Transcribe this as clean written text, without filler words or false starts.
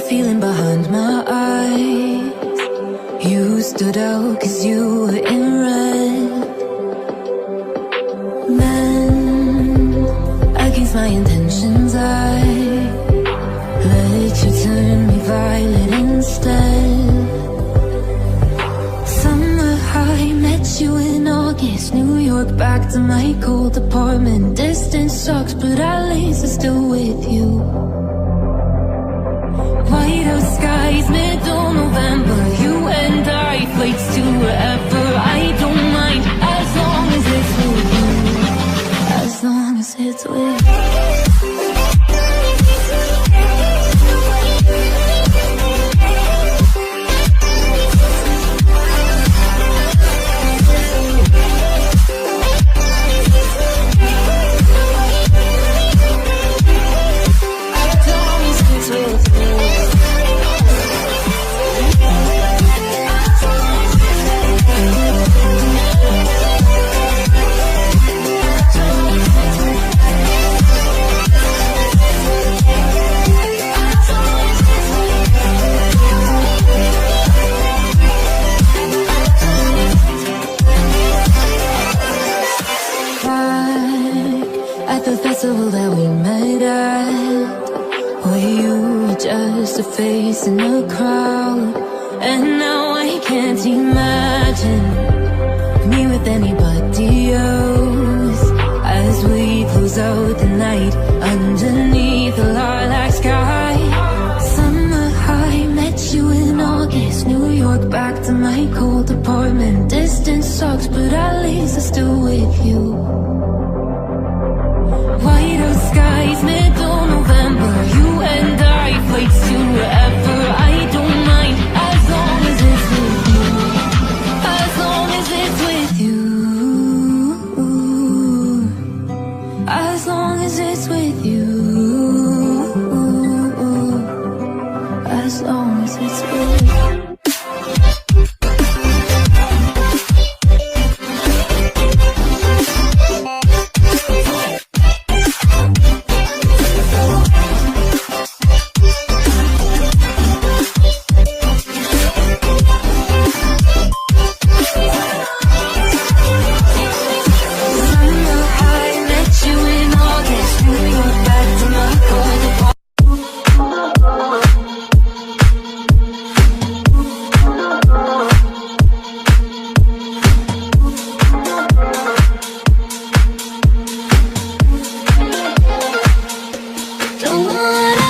feeling behind my eyes. You stood out cause you were in red. Men, against my intentions, I let you turn me violet instead. Summer high, met you in August. New York, back to my cold apartment. Distance sucks, but at least I'm still with you. White out skies, middle November. You and I, flights to wherever. I don't mind, as long as it's with you. As long as it's with you. That we met at, where you were just a face in a crowd. And now I can't imagine me with anybody else, as we close out the night underneath the lilac sky. Summer high, met you in August. New York, back to my cold apartment. Distance sucks, but at least I'm still with you. White out skies, middle November. You and I, flights to wherever. I don't mind, as long as it's with you. As long as it's with you. As long as it's with you. As long as it's with you. Don't wanna